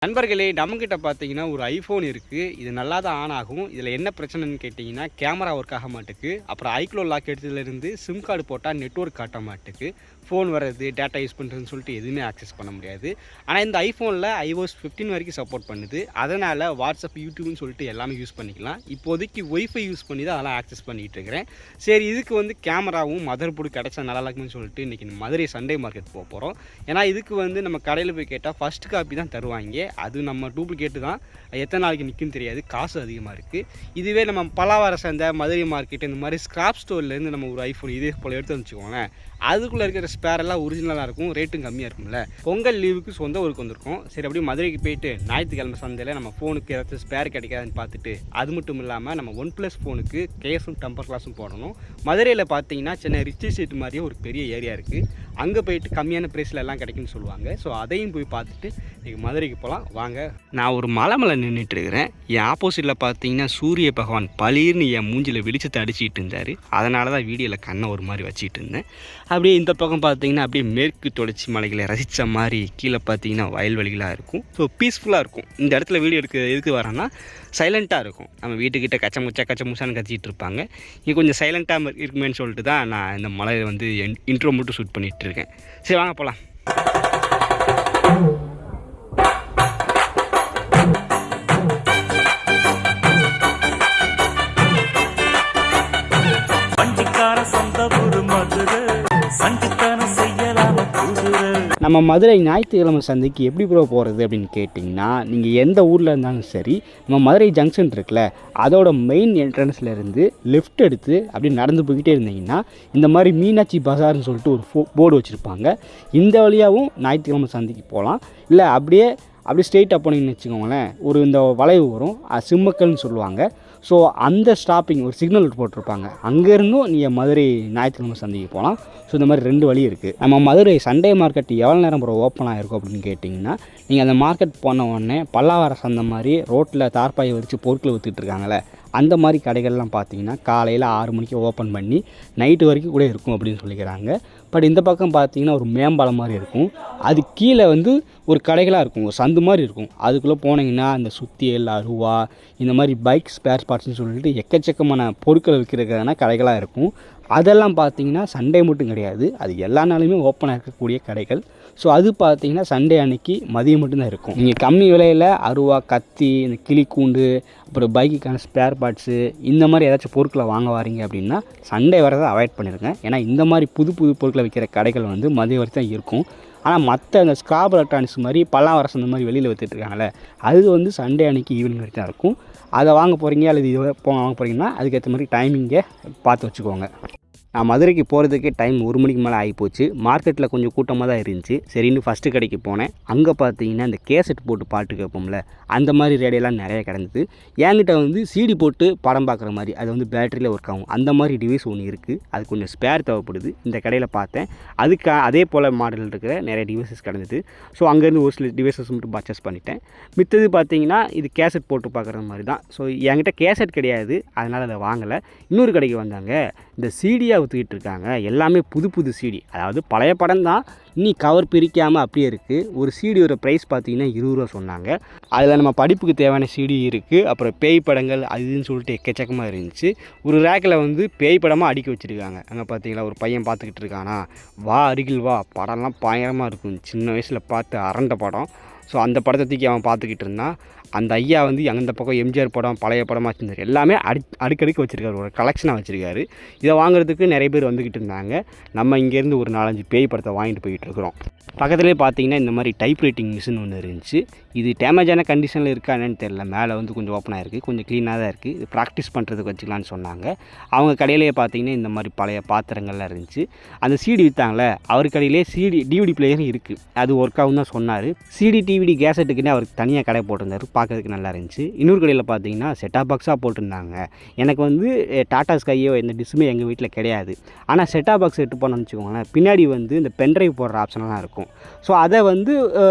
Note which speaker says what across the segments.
Speaker 1: நண்பர்களே, நம்மகிட்ட பார்த்தீங்கன்னா ஒரு ஐஃபோன் இருக்குது. இது நல்லா தான் ஆன் ஆகும். இதில் என்ன பிரச்சனைன்னு கேட்டிங்கன்னா, கேமரா ஒர்க் ஆக மாட்டுக்கு. அப்புறம் ஐக்ளோ லாக் எடுத்ததுலேருந்து சிம் கார்டு போட்டால் நெட்வொர்க் காட்ட மாட்டுக்கு. ஃபோன் வர்றது, டேட்டா யூஸ் பண்ணுறதுன்னு சொல்லிட்டு எதுவுமே ஆக்சஸ் பண்ண முடியாது. ஆனால் இந்த ஐஃபோனில் iOS 15 வரைக்கும் சப்போர்ட் பண்ணுது. அதனால் வாட்ஸ்அப், யூடியூப்னு சொல்லிட்டு எல்லாமே யூஸ் பண்ணிக்கலாம். இப்போதைக்கு ஒய்ஃபை யூஸ் பண்ணி தான் அதெல்லாம் ஆக்சஸ் பண்ணிகிட்டு இருக்கிறேன். சரி, இதுக்கு வந்து கேமராவும் மதர் போர்டு கிடச்சா நல்லா இருக்குன்னு சொல்லிட்டு இன்றைக்கி மதுரை சண்டே மார்க்கெட் போகிறோம். ஏன்னா இதுக்கு வந்து நம்ம கடையில் போய் கேட்டால் ஃபஸ்ட் காப்பி தான் தருவாங்க. அது நம்ம டூப்ளிகேட்டு தான். எத்தனை நாளைக்கு நிற்குன்னு தெரியாது, காசு அதிகமாக இருக்குது. இதுவே நம்ம பலாவார சந்தை, மதுரை மார்க்கெட், இந்த மாதிரி ஸ்கிராப் ஸ்டோர்லேருந்து நம்ம ஒரு ஐஃபோன் இதே போல் எடுத்து வச்சுக்கோங்களேன், அதுக்குள்ளே இருக்கிற ஸ்பேர் எல்லாம் ஒரிஜினலாக இருக்கும், ரேட்டும் கம்மியாக இருக்கும்ல. பொங்கல் லீவுக்கு சொந்த ஊருக்கு வந்திருக்கோம். சரி, அப்படியே மதுரைக்கு போயிட்டு ஞாயிற்றுக்கிழமை சந்தையில் நம்ம ஃபோனுக்கு ஏதாச்சும் ஸ்பேர் கிடைக்காதுன்னு பார்த்துட்டு, அது மட்டும் இல்லாமல் நம்ம OnePlus ஃபோனுக்கு கேஸும் டெம்பர் கிளாஸும் போடணும். மதுரையில் பார்த்தீங்கன்னா சென்னை ரிச்சி ஸ்ட்ரீட் மாதிரியே ஒரு பெரிய ஏரியா இருக்குது. அங்கே போயிட்டு கம்மியான ப்ரைஸில் எல்லாம் கிடைக்குன்னு சொல்லுவாங்க. ஸோ அதையும் போய் பார்த்துட்டு இன்றைக்கி மதுரைக்கு போகலாம் வாங்க. நான் ஒரு மலை நின்றுட்டு இருக்கிறேன். என் ஆப்போசிட்டில் பார்த்தீங்கன்னா சூரிய பகவான் பளீர்னு என் மூஞ்சில் வெளிச்சத்தை அடிச்சிட்டு இருந்தார். அதனால தான் வீடியோவில் கண்ணை ஒரு மாதிரி வச்சுட்டு இருந்தேன். அப்படியே இந்த பக்கம் பார்த்தீங்கன்னா அப்படியே மேற்கு தொடர்ச்சி மலைகளை ரசித்த மாதிரி கீழே பார்த்தீங்கன்னா வயல்வெளிகளாக இருக்கும். ஸோ பீஸ்ஃபுல்லாக இருக்கும். இந்த இடத்துல வீடியோ எதுக்கு வரேன்னா, சைலண்ட்டாக இருக்கும். நம்ம வீட்டுக்கிட்ட கச்சமுச்சான்னு கத்திட்டு இருப்பாங்க. இங்கே கொஞ்சம் சைலண்ட்டாக இருக்குமேன்னு சொல்லிட்டு தான் நான் இந்த மலையை வந்து இன்ட்ரோ மட்டும் ஷூட் பண்ணிகிட்டு இருக்கேன். சரி, வாங்க போகலாம். நம்ம மதுரை ஞாயிற்றுக்கிழமை சந்தைக்கு எப்படி போகிறது அப்படின்னு கேட்டிங்கன்னா, நீங்கள் எந்த ஊரில் இருந்தாலும் சரி, நம்ம மதுரை ஜங்ஷன் இருக்குல்ல, அதோட மெயின் என்ட்ரன்ஸில் இருந்து லெஃப்ட் எடுத்து அப்படி நடந்து போய்கிட்டே இருந்தீங்கன்னா, இந்த மாதிரி மீனாட்சி பஜார்னு சொல்லிட்டு ஒரு போர்டு வச்சுருப்பாங்க. இந்த வழியாகவும் ஞாயிற்றுக்கிழமை சந்தைக்கு போகலாம். இல்லை அப்படியே ஸ்ட்ரெயிட்டாக போனீங்கன்னு வச்சுக்கோங்களேன், இந்த வளைவு வரும், சிம்மக்கல்னு சொல்லுவாங்க. ஸோ அந்த ஸ்டாப்பிங் ஒரு சிக்னல் போட்டிருப்பாங்க, அங்கேருந்தும் நீங்கள் மதுரை ஞாயிற்றுக்கிழமை சந்தைக்கு போகலாம். ஸோ இந்த மாதிரி 2 வழி இருக்குது. நம்ம மதுரை சண்டே மார்க்கெட் எவ்வளோ நேரம் ஓப்பன் ஆகிருக்கும் அப்படின்னு கேட்டிங்கன்னா, நீங்கள் அந்த மார்க்கெட் போன உடனே பல்லாவர சந்தை மாதிரி ரோட்டில் தார்பாயை வச்சு பொருட்களை விற்றுட்டு இருக்காங்களே, அந்த மாதிரி கடைகள்லாம் பார்த்தீங்கன்னா காலையில் 6 மணிக்கு ஓப்பன் பண்ணி நைட்டு வரைக்கும் கூட இருக்கும் அப்படின்னு சொல்லிக்கிறாங்க. பட் இந்த பக்கம் பார்த்தீங்கன்னா ஒரு மேம்பாலம் மாதிரி இருக்கும். அது கீழே வந்து ஒரு கடைகளாக இருக்கும், ஒரு சந்து மாதிரி இருக்கும். அதுக்குள்ளே போனீங்கன்னா அந்த சுத்தியல், அருவா, இந்த மாதிரி பைக் ஸ்பேர் பார்ட்ஸ்னு சொல்லிட்டு எக்கச்சக்கமான பொருட்களை விற்கிறதுக்கான கடைகளாக இருக்கும். அதெல்லாம் பார்த்தீங்கன்னா சண்டே மட்டும் கிடையாது, அது எல்லா நாளுமே ஓப்பனாக இருக்கக்கூடிய கடைகள். ஸோ அது பார்த்தீங்கன்னா சண்டே அன்னைக்கு மதியம் மட்டும்தான் இருக்கும். நீங்கள் கம்மி விலையில் அருவா, கத்தி, இந்த கிளிக்கூண்டு, அப்புறம் பைக்குக்கான ஸ்பேர் பார்ட்ஸு, இந்த மாதிரி ஏதாச்சும் பொருட்களை வாங்க வாரீங்க அப்படின்னா சண்டே வரதை அவாய்ட் பண்ணிடுங்க. ஏன்னா இந்த மாதிரி புது பொருட்களை விற்கிற கடைகள் வந்து மதியம் வரைக்கும் தான் இருக்கும். ஆனால் மற்ற அந்த ஸ்கிராப் எலக்ட்ரானிக்ஸ் மாதிரி பல்லாவரசம் இந்த மாதிரி வெளியில் விற்றுட்ருக்காங்களே, அது வந்து சண்டே அன்னைக்கு ஈவினிங் வரைக்கும் தான் இருக்கும். அதை வாங்க போகிறீங்க அல்லது இது வாங்க போகிறீங்கன்னா அதுக்கேற்ற மாதிரி டைமிங்கை பார்த்து வச்சுக்கோங்க. நான் மதுரைக்கு போகிறதுக்கே டைம் 1 மணிக்கு மேலே ஆகிப்போச்சு. மார்க்கெட்டில் கொஞ்சம் கூட்டமாக தான் இருந்துச்சு. சரின்னு ஃபஸ்ட்டு கடைக்கு போனேன். அங்கே பார்த்தீங்கன்னா இந்த கேசட் போட்டு பாட்டு கேட்போம்ல, அந்த மாதிரி ரேடியோலாம் நிறைய கிடந்தது. என்கிட்ட வந்து சிடி போட்டு படம் பார்க்குற மாதிரி, அது வந்து பேட்டரியில் ஒர்க் ஆகும், அந்த மாதிரி டிவைஸ் ஒன்று இருக்குது. அது கொஞ்சம் ஸ்பேர் தேவைப்படுது. இந்த கடையில் பார்த்தேன். அதுக்கு அதே போல் மாடல் இருக்கிற நிறைய டிவைசஸ் கிடந்தது. ஸோ அங்கேருந்து ஒரு சில டிவைசஸ் மட்டும் பர்ச்சேஸ் பண்ணிட்டேன். மித்தது பார்த்தீங்கன்னா இது கேசட் போட்டு பார்க்குற மாதிரி தான். ஸோ என்கிட்ட கேசட் கிடையாது, அதனால் அதை வாங்கலை. இன்னொரு கடைக்கு வந்தாங்க, இந்த சிடியாக ஊற்றிக்கிட்டு இருக்காங்க. எல்லாமே புது சிடி, அதாவது பழைய படம் தான், இன்னி கவர் பிரிக்காமல் அப்படியே இருக்குது. ஒரு சிடியோட ப்ரைஸ் பார்த்தீங்கன்னா 20 ரூபா சொன்னாங்க. அதில் நம்ம படிப்புக்கு தேவையான சிடி இருக்குது, அப்புறம் பேய் படங்கள் அதுன்னு சொல்லிட்டு எக்கச்சக்கமாக இருந்துச்சு. ஒரு ரேக்கில் வந்து பேய் படமாக அடுக்கி வச்சுருக்காங்க. அங்கே பார்த்தீங்களா ஒரு பையன் பார்த்துக்கிட்டு இருக்கானா, வா அருகில் வா, படம்லாம் பயங்கரமாக இருக்கும். சின்ன வயசில் பார்த்து அரண்ட படம். ஸோ அந்த படத்தை தூக்கி அவன் பார்த்துக்கிட்டு இருந்தான். அந்த ஐயா வந்து அந்த பக்கம் எம்ஜிஆர் படம், பழைய படமாக வச்சுருந்தார். எல்லாமே அடுக்கடுக்கு வச்சுருக்காரு, ஒரு கலெக்ஷனாக வச்சுருக்காரு. இதை வாங்குறதுக்கு நிறைய பேர் வந்துக்கிட்டு இருந்தாங்க. நம்ம இங்கேருந்து ஒரு 4-5 பேய் படத்தை வாங்கிட்டு போயிட்டுருக்குறோம். பக்கத்துலேயே பார்த்தீங்கன்னா இந்த மாதிரி டைப் ரைட்டிங் மிஷின் ஒன்று இருந்துச்சு. இது டேமேஜான கண்டிஷனில் இருக்கா என்னன்னு தெரியல. மேலே வந்து கொஞ்சம் ஓப்பனாக இருக்குது, கொஞ்சம் க்ளீனாக தான் இருக்குது. இது ப்ராக்டிஸ் பண்ணுறதுக்கு வச்சுக்கலான்னு சொன்னாங்க. அவங்க கடையிலேயே பார்த்தீங்கன்னா இந்த மாதிரி பழைய பாத்திரங்கள்லாம் இருந்துச்சு. அந்த சிடி விற்றாங்களே, அவர் கடையிலே டிவிடி பிளேயரும் இருக்குது. அது ஒர்க் ஆகும் தான் சொன்னார். சிடி, டிவிடி, கேசட்டுக்குன்னே அவருக்கு தனியாக கடை போட்டிருந்தார். பார்க்கறதுக்கு நல்லா இருந்துச்சு. இன்னொரு கடையில் பார்த்தீங்கன்னா செட்டாப் பாக்ஸாக போட்டிருந்தாங்க. எனக்கு வந்து டாடா ஸ்கையோ எந்த டிஷ்ஷுமே எங்கள் வீட்டில் கிடையாது. ஆனால் செட்டாப் பாக்ஸ் எடுத்து போனோம்னு வச்சுக்கோங்களேன், பின்னாடி வந்து இந்த பென்ட்ரைவ் போடுற ஆப்ஷன்லாம் இருக்கும். ஸோ அதை வந்து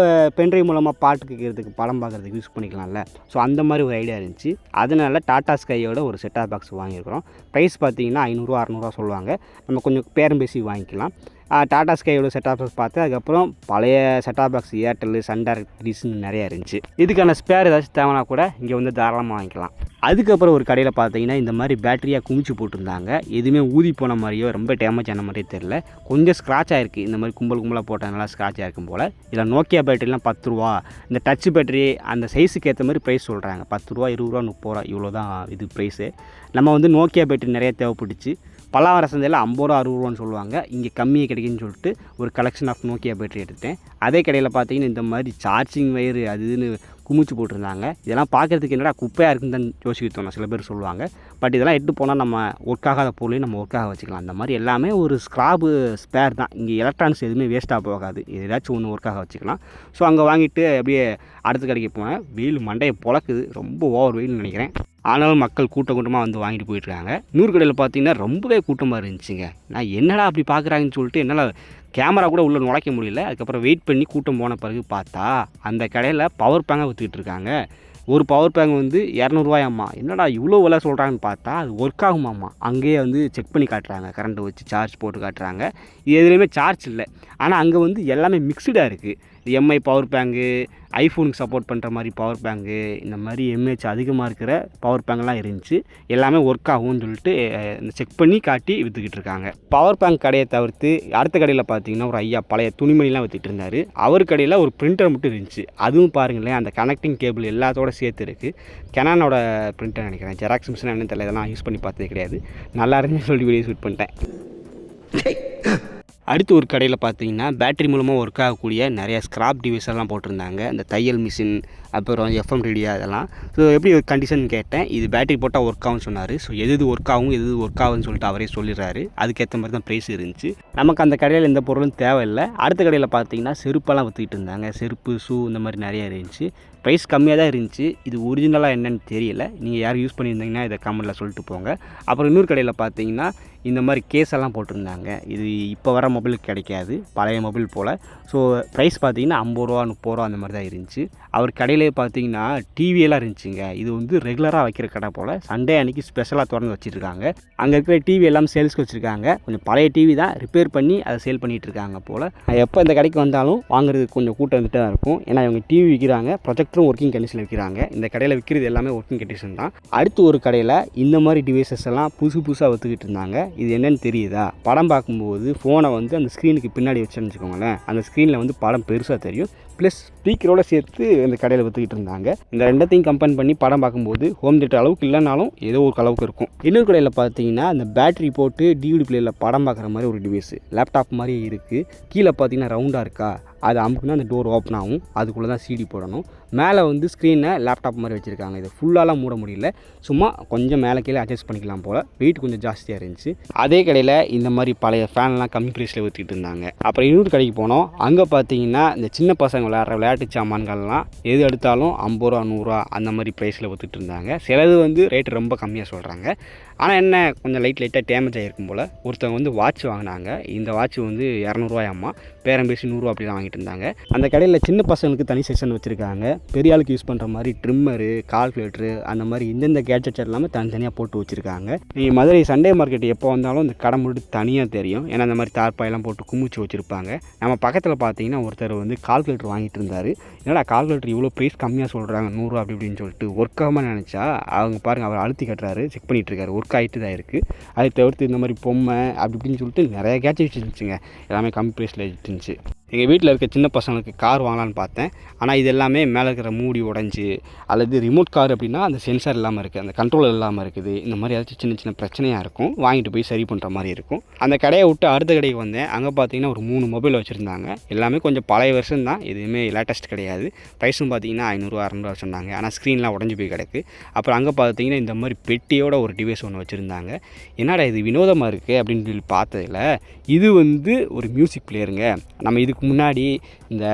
Speaker 1: பென்ட்ரைவ் மூலமாக பாட்டு கேட்குறதுக்கு, படம் பார்க்குறதுக்கு யூஸ் பண்ணிக்கலாம்ல. ஸோ அந்த மாதிரி ஒரு ஐடியா இருந்துச்சு. அதனால் டாடா ஸ்கையோட ஒரு செட்டாப் பாக்ஸ் வாங்கியிருக்கிறோம். ப்ரைஸ் பார்த்தீங்கன்னா 500 600 சொல்லுவாங்க. நம்ம கொஞ்சம் பேரம் பேசி வாங்கிக்கலாம். டாடா ஸ்கையோட செட்டாப் பாக்ஸ் பார்த்தேன். அதுக்கப்புறம் பழைய செட்டாப் பாக்ஸ் ஏர்டெல், சன் டைரக்ட், டிஷ்னு நிறையா இருந்துச்சு. இதுக்கான ஸ்பேர் ஏதாச்சும் தேவைன்னா கூட இங்கே வந்து தாராளமாக வாங்கிக்கலாம். அதுக்கப்புறம் ஒரு கடையில் பார்த்தீங்கன்னா இந்த மாதிரி பேட்டரியாக குமிச்சு போட்டிருந்தாங்க. எதுவுமே ஊதி போன மாதிரியோ ரொம்ப டேமேஜ் ஆன மாதிரியோ தெரில. கொஞ்சம் ஸ்க்ராட்ச் ஆகிருக்கு. இந்த மாதிரி கும்பலாக போட்டதுனால ஸ்க்ராட்ச் ஆகிருக்கும் போல். இதில் நோக்கியா பேட்டரிலாம் 10 ரூபா. இந்த டச் பேட்டரி அந்த சைஸுக்கு ஏற்ற மாதிரி ப்ரைஸ் சொல்கிறாங்க. 10 ரூபா, 20 ரூபா, 30 ரூபா இவ்வளோ தான் இது ப்ரைஸு. நம்ம வந்து நோக்கியா பேட்டரி நிறைய தேவைப்பட்டுச்சு. பல்லாவர சந்தையில் 50 ரூபா, 60 ரூபான்னு சொல்லுவாங்க. இங்கே கம்மியாக கிடைக்குன்னு சொல்லிட்டு ஒரு கலெக்ஷன் ஆஃப் நோக்கியா பேட்டரி எடுத்தேன். அதே கடையில் பார்த்தீங்கன்னா இந்த மாதிரி சார்ஜிங் வயரு அது இதுன்னு குமிச்சு போட்டிருந்தாங்க. இதெல்லாம் பார்க்குறதுக்கு என்னடா குப்பையாக இருக்குன்னு தான் யோசிக்க தோணும், சில பேர் சொல்லுவாங்க. பட் இதெல்லாம் எடுத்து போனால் நம்ம ஒர்க் ஆகாத பொருளையும் நம்ம ஒர்க் ஆக வச்சுக்கலாம். அந்த மாதிரி எல்லாமே ஒரு ஸ்க்ராப்பு ஸ்பேர் தான். இங்கே எலக்ட்ரானிக்ஸ் எதுவுமே வேஸ்ட்டாக போகாது. ஏதாச்சும் ஒன்று ஒர்க் ஆக வச்சுக்கலாம். ஸோ அங்கே வாங்கிட்டு அப்படியே அடுத்த கடைக்கு போனேன். வெயில் மண்டையை பொழக்குது. ரொம்ப ஓவர் வெயில்னு நினைக்கிறேன். ஆனாலும் மக்கள் கூட்டமாக வந்து வாங்கிட்டு போயிட்டுருக்காங்க. இன்னொரு கடையில் பார்த்தீங்கன்னா ரொம்பவே கூட்டமாக இருந்துச்சுங்க. நான் என்னடா அப்படி பார்க்குறாங்கன்னு சொல்லிட்டு என்னால் கேமரா கூட உள்ளே நுழைக்க முடியல. அதுக்கப்புறம் வெயிட் பண்ணி கூட்டம் போன பிறகு பார்த்தா அந்த கடையில் பவர் பேங்கை விற்றுக்கிட்டு இருக்காங்க. ஒரு பவர் பேங்க் வந்து 200 ரூபாயாம்மா. என்னடா இவ்வளோ விலை சொல்கிறாங்கன்னு பார்த்தா அது ஒர்க் ஆகுமாம்மா. அங்கேயே வந்து செக் பண்ணி காட்டுறாங்க. கரண்ட்டை வச்சு சார்ஜ் போட்டு காட்டுறாங்க. இது எதுலேயுமே சார்ஜ் இல்லை. ஆனால் அங்கே வந்து எல்லாமே மிக்சடாக இருக்குது. எம்ஐ பவர் பேங்கு, ஐஃபோனுக்கு சப்போர்ட் பண்ணுற மாதிரி பவர் பேங்கு, இந்த மாதிரி எம்ஏஹெச் அதிகமாக இருக்கிற பவர் பேங்க்லாம் இருந்துச்சு. எல்லாமே ஒர்க் ஆகும்னு சொல்லிட்டு செக் பண்ணி காட்டி விற்றுக்கிட்டு இருக்காங்க. பவர் பேங்க் கடையை தவிர்த்து அடுத்த கடையில் பார்த்தீங்கன்னா ஒரு ஐயா பழைய துணிமணிலாம் விற்றுட்டு இருந்தார். அவர் கடையில் ஒரு பிரிண்டர் மட்டும் இருந்துச்சு. அதுவும் பாருங்களேன், அந்த கனெக்டிங் கேபிள் எல்லாத்தோட சேர்த்து இருக்குது. கெனானோட பிரிண்டர் நினைக்கிறேன். ஜெராக்ஸ் மிஷின் என்னன்னு தெரியல. இதெல்லாம் யூஸ் பண்ணி பார்த்தது கிடையாது. நல்லா இருந்துன்னு சொல்லி வீடியோ ஷூட் பண்ணிட்டேன். அடுத்து ஒரு கடையில் பார்த்தீங்கன்னா பேட்டரி மூலமாக ஒர்க் ஆகக்கூடிய நிறைய ஸ்க்ராப் டிவைஸ் எல்லாம் போட்டிருந்தாங்க. இந்த தையல் மிஷின், அப்புறம் எஃப்எம் ரேடியோ அதெல்லாம். ஸோ எப்படி ஒரு கண்டிஷன் கேட்டேன். இது பேட்டரி போட்டால் ஒர்க் ஆகும்னு சொன்னார். ஸோ எது ஒர்க் ஆகும், எது ஒர்க் ஆகும்னு சொல்லிட்டு அவரே சொல்லிடுறாரு. அதுக்கேற்ற மாதிரி தான் ப்ரைஸ் இருந்துச்சு. நமக்கு அந்த கடையில் எந்த பொருளும் தேவையில்லை. அடுத்த கடையில் பார்த்தீங்கன்னா செருப்பெல்லாம் விற்றுக்கிட்டு இருந்தாங்க. செருப்பு, ஷூ இந்த மாதிரி நிறையா இருந்துச்சு. ப்ரைஸ் கம்மியாக தான் இருந்துச்சு. இது ஒரிஜினலாக என்னென்னு தெரியல. நீங்கள் யாரும் யூஸ் பண்ணியிருந்தீங்கன்னா இதை கமெண்ட்டில் சொல்லிட்டு போங்க. அப்புறம் இன்னொரு கடையில் பார்த்தீங்கன்னா இந்த மாதிரி கேஸ் எல்லாம் போட்டிருந்தாங்க. இது இப்போ வர மொபைலுக்கு கிடைக்காது, பழைய மொபைல் போல். ஸோ ப்ரைஸ் பார்த்தீங்கன்னா 50 ரூபா, 30 ரூபா அந்த மாதிரி தான் இருந்துச்சு. அவர் கடையிலே பார்த்தீங்கன்னா டிவியெல்லாம் இருந்துச்சுங்க. இது வந்து ரெகுலராக வைக்கிற கடை போல். சண்டே அன்றைக்கி ஸ்பெஷலாக திறந்து வச்சுருக்காங்க. அங்கே இருக்கிற டிவி எல்லாம் சேல்ஸ்க்கு வச்சுருக்காங்க. கொஞ்சம் பழைய டிவி தான், ரிப்பேர் பண்ணி அதை சேல் பண்ணிகிட்டு இருக்காங்க போல். எப்போ இந்த கடைக்கு வந்தாலும் வாங்குறதுக்கு கொஞ்சம் கூட்டம் வந்துட்டு தான் இருக்கும். ஏன்னா இவங்க டிவி விற்கிறாங்க, ப்ரொஜெக்டரும் ஒர்க்கிங் கண்டிஷனில் விற்கிறாங்க. இந்த கடையில் விற்கிறது எல்லாமே ஒர்க்கிங் கண்டிஷன் தான். அடுத்து ஒரு கடையில் இந்த மாதிரி டிவைசஸ் எல்லாம் புதுசாக விற்றுக்கிட்டு இருந்தாங்க. இது என்னென்னு தெரியுதா? படம் பார்க்கும்போது ஃபோனை வந்து அந்த ஸ்க்ரீனுக்கு பின்னாடி வச்சுன்னு வச்சுக்கோங்களேன். அந்த ஸ்க்ரீனில் வந்து படம் பெருசாக தெரியும். ப்ளஸ் ஸ்பீக்கரோடு சேர்த்து இந்த கடையில் விற்றுக்கிட்டு இருந்தாங்க. இந்த ரெண்டத்தையும் கம்பேர் பண்ணி படம் பார்க்கும்போது ஹோம் தியேட்டர் அளவுக்கு இல்லைனாலும் ஏதோ ஒரு அளவுக்கு இருக்கும். இன்னொரு கடையில் பார்த்தீங்கன்னா இந்த பேட்டரி போட்டு டிவிடி பிளேயில் படம் பார்க்குற மாதிரி ஒரு டிவைஸு, லேப்டாப் மாதிரியே இருக்குது. கீழே பார்த்தீங்கன்னா ரவுண்டாக இருக்கா, அது அமுக்குனா அந்த டோர் ஓப்பன் ஆகும். அதுக்குள்ளே தான் சிடி போடணும். மேலே வந்து ஸ்க்ரீனை லேப்டாப் மாதிரி வச்சுருக்காங்க. இதை ஃபுல்லாலாம் மூட முடியல, சும்மா கொஞ்சம் மேலே கீழே அட்ஜஸ்ட் பண்ணிக்கலாம் போல். வெயிட் கொஞ்சம் ஜாஸ்தியாக இருந்துச்சு. அதே கடையில் இந்த மாதிரி பழைய ஃபேன்லாம் கம்மி ப்ரைஸில் விற்றுக்கிட்டு இருந்தாங்க. அப்புறம் இன்னொரு கடைக்கு போனோம். அங்கே பார்த்தீங்கன்னா இந்த சின்ன பசங்க விளையாடுற விளையாட்டு சாமான்கள்லாம் எது எடுத்தாலும் 50 ரூபா, 100 ரூபா அந்த மாதிரி ப்ரைஸில் விற்றுட்டு இருந்தாங்க. சிலது வந்து ரேட்டு ரொம்ப கம்மியாக சொல்கிறாங்க. ஆனால் என்ன கொஞ்சம் லைட்டாக டேமேஜ் ஆகிருக்கும் போல். ஒருத்தவங்க வந்து வாட்ச் வாங்கினாங்க. இந்த வாட்ச் வந்து 200 ரூபாயாம்மா. பேரம் பேசி 100 ரூபா அப்படி தான் வாங்கிட்டு இருந்தாங்க. அந்த கடையில் சின்ன பசங்களுக்கு தனி செக்ஷன் வச்சுருக்காங்க. பெரிய ஆளுக்கு யூஸ் பண்ணுற மாதிரி ட்ரிம்மரு, கால்குலேட்டரு அந்த மாதிரி இந்தந்த கேட்ஜெட்ஸ் எல்லாமே தனித்தனியாக போட்டு வச்சுருக்காங்க. நீங்கள் மதுரை சண்டே மார்க்கெட் எப்போ வந்தாலும் இந்த கடை மட்டும் தனியாக தெரியும். ஏன்னா அந்த மாதிரி தார்பாயெல்லாம் போட்டு குமிச்சு வச்சுருப்பாங்க. நம்ம பக்கத்தில் பார்த்தீங்கன்னா ஒருத்தர் வந்து கால்குலேட்டர் வாங்கிட்டு இருந்தார். என்னடா கால்குலேட்டர் இவ்வளோ ப்ரைஸ் கம்மியாக சொல்கிறாங்க, 100 ரூபா அப்படி இப்படின்னு சொல்லிட்டு ஒர்க் ஆகாமல் நினச்சா அவங்க பாருங்கள், அவர் அழுத்தி கட்டுறாரு, செக் பண்ணிகிட்டு இருக்காரு. ஒர்க் ஆகிட்டு தான் இருக்குது. அதை தவிர்த்து இந்த மாதிரி பொம்மை அப்படி இப்படின்னு சொல்லிட்டு நிறைய கேட்ஜெட்ஸ் இருந்துச்சுங்க. எல்லாமே கம்மி ப்ரைஸில் இருந்துச்சு. எங்கள் வீட்டில் இருக்க சின்ன பசங்களுக்கு கார் வாங்கலான்னு பார்த்தேன். ஆனால் இது எல்லாமே மேலே இருக்கிற மூடி உடஞ்சி, அல்லது ரிமோட் கார் அப்படின்னா அந்த சென்சார் இல்லாமல் இருக்குது, அந்த கண்ட்ரோல் இல்லாமல் இருக்குது. இந்த மாதிரி ஏதாச்சும் சின்ன சின்ன பிரச்சனையாக இருக்கும். வாங்கிட்டு போய் சரி பண்ணுற மாதிரி இருக்கும். அந்த கடையை விட்டு அடுத்த கடைக்கு வந்தேன். அங்கே பார்த்தீங்கன்னா ஒரு 3 மொபைல் வச்சுருந்தாங்க. எல்லாமே கொஞ்சம் பழைய வருஷம் தான், எதுவுமே லேட்டஸ்ட் கிடையாது. ப்ரைஸும் பார்த்தீங்கன்னா 500 600 சொன்னாங்க. ஆனால் ஸ்க்ரீன்லாம் உடஞ்சி போய் கிடக்கு. அப்புறம் அங்கே பார்த்தீங்கன்னா இந்த மாதிரி பெட்டியோட ஒரு டிவைஸ் ஒன்று வச்சுருந்தாங்க. என்னடா இது வினோதமாக இருக்குது அப்படின்னு சொல்லி பார்த்ததில் இது வந்து ஒரு மியூசிக் பிளேயருங்க. நம்ம இதுக்கு முன்னாடி இந்த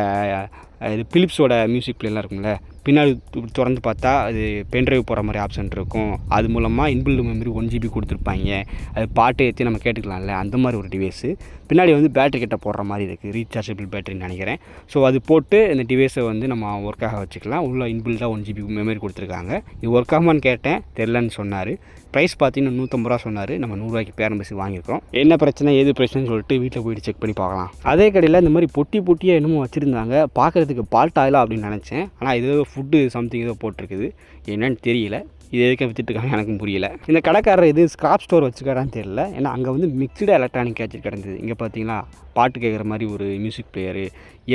Speaker 1: இது பிலிப்ஸோட மியூசிக் பிளேயர்லாம் இருக்கும்ல, பின்னாடி திறந்து பார்த்தா அது பென்ட்ரைவ் போகிற மாதிரி ஆப்ஷன் இருக்கும். அது மூலமாக இன்பில்ட் மெமரி 1 GB கொடுத்துருப்பாங்க. அது பாட்டு ஏற்றி நம்ம கேட்டுக்கலாம்ல, அந்த மாதிரி ஒரு டிவைஸு. பின்னாடி வந்து பேட்டரி கிட்ட போடுற மாதிரி இருக்குது, ரீசார்ஜபிள் பேட்டரின்னு நினைக்கிறேன். ஸோ அது போட்டு இந்த டிவைஸை வந்து நம்ம ஒர்க்காக வச்சுக்கலாம். உள்ள இன்பில்டாக 1 GB மெமரி கொடுத்துருக்காங்க. இது ஒர்க் ஆகுமான்னு கேட்டேன், தெரிலன்னு சொன்னார். ப்ரைஸ் பார்த்தீங்கன்னா 150 ரூபா சொன்னார். நம்ம 100 ரூபாய்க்கு பேரம்பசி வாங்கியிருக்கோம். என்ன பிரச்சனை ஏது பிரச்சனைன்னு சொல்லிட்டு வீட்டில் போயிட்டு செக் பண்ணி பார்க்கலாம். அதே கடையில் இந்த மாதிரி பொட்டி பொட்டியாக என்னமோ வச்சுருந்தாங்க. பார்க்குறதுக்கு பால்ட் ஆயிலா அப்படின்னு நினச்சேன். ஆனால் இது ஃபுட்டு சம்திங் ஏதோ போட்டிருக்குது, என்னன்னு தெரியல. இது எதுக்கு விற்றுட்டுருக்காங்க எனக்கும் புரியல. இந்த கடைக்காரர் இது ஸ்கிராப் ஸ்டோர் வச்சுக்கிறான்னு தெரியல. ஏன்னா அங்கே வந்து மிக்சடு எலக்ட்ரானிக் கேட்ஜெட் கிடந்தது. இங்கே பார்த்தீங்கன்னா பாட்டு கேட்குற மாதிரி ஒரு மியூசிக் பிளேயரு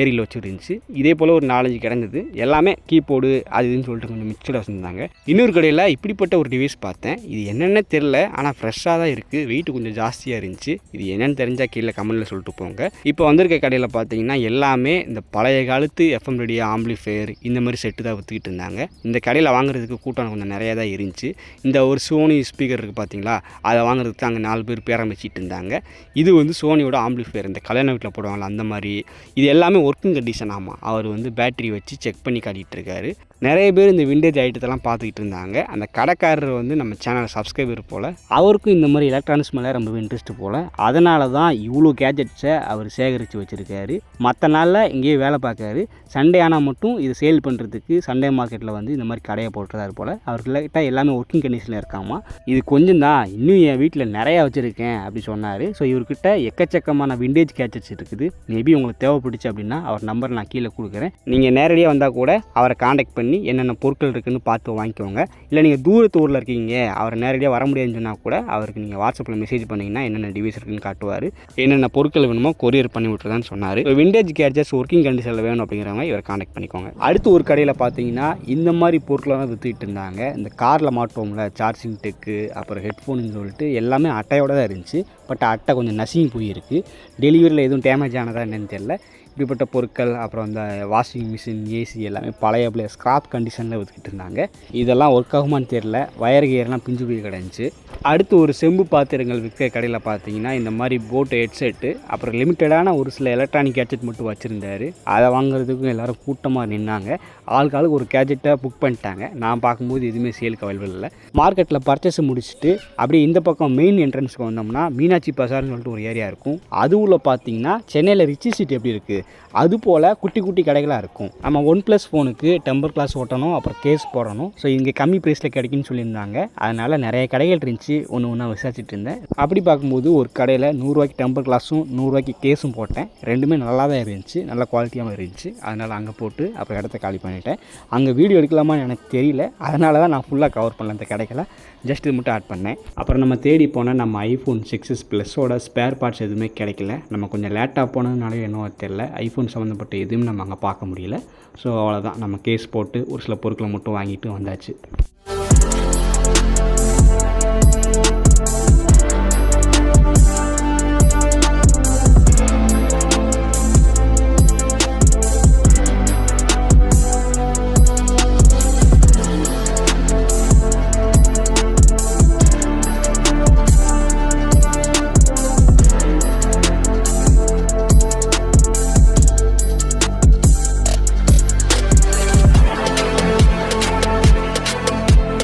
Speaker 1: ஏரியில் வச்சுருந்துச்சு. இதே போல் ஒரு 4-5 கிடந்தது. எல்லாமே கீபோர்டு அது இதுன்னு சொல்லிட்டு கொஞ்சம் மிக்சடாக வச்சுருந்தாங்க. இன்னொரு கடையில் இப்படிப்பட்ட ஒரு டிவைஸ் பார்த்தேன். இது என்னென்ன தெரில, ஆனால் ஃப்ரெஷ்ஷாக தான் இருக்குது. வெயிட்டு கொஞ்சம் ஜாஸ்தியாக இருந்துச்சு. இது என்னென்னு தெரிஞ்சால் கீழே கமெண்ட்டில் சொல்லிட்டு போங்க. இப்போ வந்திருக்க கடையில் பார்த்தீங்கன்னா எல்லாமே இந்த பழைய காலத்து FM ரேடியோ ஆம்பிளிஃபையர் இந்த மாதிரி செட்டு தான் விற்றுக்கிட்டு இருந்தாங்க. இந்த கடையில் வாங்குறதுக்கு கூட்டம் கொஞ்சம் நிறையா தான் இருந்துச்சு. இந்த ஒரு சோனி ஸ்பீக்கர் இருக்குது பார்த்தீங்களா, அதை வாங்குறதுக்கு அங்கே 4 பேர் பேரம் வச்சுட்டு இருந்தாங்க. இது வந்து சோனியோட ஆம்பிளிஃபையர், இந்த கல்யாண வீட்டில் போடுவாங்களா அந்த மாதிரி. இது எல்லாமே ஒர்க்கிங் கண்டிஷன். ஆமாம், அவர் வந்து பேட்டரி வச்சு செக் பண்ணி காட்டிகிட்டு இருக்காரு. நிறைய பேர் இந்த விண்டேஜ் ஐட்டத்தெல்லாம் பார்த்துக்கிட்டு இருந்தாங்க. அந்த கடைக்காரர் வந்து நம்ம சேனல் சப்ஸ்கிரைபர் போல், அவருக்கும் இந்த மாதிரி எலக்ட்ரானிக்ஸ் மேலே ரொம்ப இன்ட்ரெஸ்ட் போல். அதனால தான் இவ்வளோ கேஜெட்ஸை அவர் சேகரித்து வச்சுருக்காரு. மற்ற நாளில் இங்கேயே வேலை பார்க்காரு. சண்டே ஆனால் மட்டும் இது சேல் பண்ணுறதுக்கு சண்டே மார்க்கெட்டில் வந்து இந்த மாதிரி கடையை போட்டுறாரு போல். அவர்கிட்ட எல்லாமே ஒர்க்கிங் கண்டிஷனில் இருக்காமா. இது கொஞ்சம் தான், இன்னும் என் வீட்டில் நிறையா வச்சுருக்கேன் அப்படி சொன்னார். ஸோ இவர்கிட்ட எக்கச்சக்கமான விண்டேஜ் கேஜெட்ஸ் இருக்குது. மேபி உங்களுக்கு தேவைப்பட்டுச்சு அப்படின்னா அவர் நம்பர் நான் கீழே கொடுக்குறேன். நீங்கள் நேரடியாக வந்தால் கூட அவரை காண்டாக்ட் பண்ணி என்னென்ன பொருட்கள் இருக்குதுன்னு பார்த்து வாங்கிக்கோங்க. இல்லை நீங்கள் தூரத்து ஊரில் இருக்கீங்க, அவரை நேரடியாக வர முடியாதுன்னு சொன்னால் கூட அவருக்கு நீங்கள் வாட்ஸ்அப்பில் மெசேஜ் பண்ணிங்கன்னா என்னென்ன டிவைஸ் இருக்குன்னு காட்டுவார். என்னென்ன பொருட்கள் வேணுமோ கொரியர் பண்ணி விட்டுறதான்னு சொன்னார். விண்டேஜ் கேஜெட்ஸ் ஒர்க்கிங் கண்டிஷனில் வேணும் அப்படிங்கிறவங்க இவரை காண்டாக்ட் பண்ணிக்கோங்க. அடுத்து ஒரு கடையில் பார்த்தீங்கன்னா இந்த மாதிரி பொருட்கள்லாம் விற்றுக்கிட்டு இருந்தாங்க. இந்த காரில் மாட்டுவோம்ல சார்ஜிங் டெக்கு, அப்புறம் ஹெட்ஃபோனுன்னு சொல்லிட்டு எல்லாமே அட்டையோடு தான் இருந்துச்சு. பட் அட்டை கொஞ்சம் நசுங்கி போயிருக்கு. டெலிவரியில் எதுவும் டேமேஜ் ஆனதா என்னன்னு தெரியல. இப்படிப்பட்ட பொருட்கள், அப்புறம் அந்த வாஷிங் மிஷின், ஏசி எல்லாமே பழைய ஸ்கிராப் கண்டிஷனில் வச்சுக்கிட்டு இருந்தாங்க. இதெல்லாம் ஒர்க் ஆகுமான்னு தெரில. வயர் கியர்லாம் பிஞ்சு போய் கிடந்துச்சு. அடுத்து ஒரு செம்பு பாத்திரங்கள் விற்கிற கடையில் பார்த்தீங்கன்னா இந்த மாதிரி போட்டு ஹெட்செட்டு, அப்புறம் லிமிட்டடான ஒரு சில எலக்ட்ரானிக் கேட்ஜெட் மட்டும் வச்சுருந்தாரு. அதை வாங்குறதுக்கும் எல்லோரும் கூட்டமாக நின்னாங்க. ஆளுக்கு ஒரு கேட்ஜெட்டை புக் பண்ணிட்டாங்க. நான் பார்க்கும்போது எதுவுமே சேலுக்கு அவைலபிள் இல்லை. மார்க்கெட்டில் பர்ச்சேஸ் முடிச்சுட்டு அப்படியே இந்த பக்கம் மெயின் என்ட்ரன்ஸுக்கு வந்தோம்னா மீனாட்சி பசார்னு சொல்லிட்டு ஒரு ஏரியா இருக்கும். அது உள்ள பார்த்தீங்கன்னா சென்னையில் ரிச்சி சிட்டி எப்படி இருக்குது அது போல் குட்டி குட்டி கடைகளாக இருக்கும். நம்ம OnePlus ஃபோனுக்கு டெம்பர் கிளாஸ் ஓட்டணும், அப்புறம் கேஸ் போடணும். ஸோ இங்கே கம்மி ப்ரைஸில் கிடைக்குன்னு சொல்லியிருந்தாங்க. அதனால் நிறைய கடைகள் இருந்துச்சு. ஒன்று விசாரிச்சுட்டு இருந்தேன். அப்படி பார்க்கும்போது ஒரு கடையில் 100 ரூபாய்க்கு டெம்பர் கிளாஸும் 100 ரூபாய்க்கு கேஸும் போட்டேன். ரெண்டுமே நல்லா தான் இருந்துச்சு, நல்ல குவாலிட்டியாகவும் இருந்துச்சு. அதனால் அங்கே போட்டு அப்புறம் இடத்த காலி பண்ணிட்டேன். அங்கே வீடியோ எடுக்கலாமான்னு எனக்கு தெரியல. அதனால தான் நான் ஃபுல்லாக கவர் பண்ணல அந்த கடைகளை. ஜஸ்ட் இது மட்டும் ஆட் பண்ணேன். அப்புறம் நம்ம தேடி போனால் நம்ம iPhone 6s ப்ளஸோட ஸ்பேர் பார்ட்ஸ் எதுவுமே கிடைக்கல. நம்ம கொஞ்சம் லேட்டாக போனதுனால என்னவோ தெரியல, ஐஃபோன் சம்மந்தப்பட்ட எதுவும் நம்ம அங்கே பார்க்க முடியல. ஸோ அவ்வளோதான், நம்ம கேஸ் போட்டு ஒரு சில பொருட்களை மட்டும் வாங்கிட்டு வந்தாச்சு.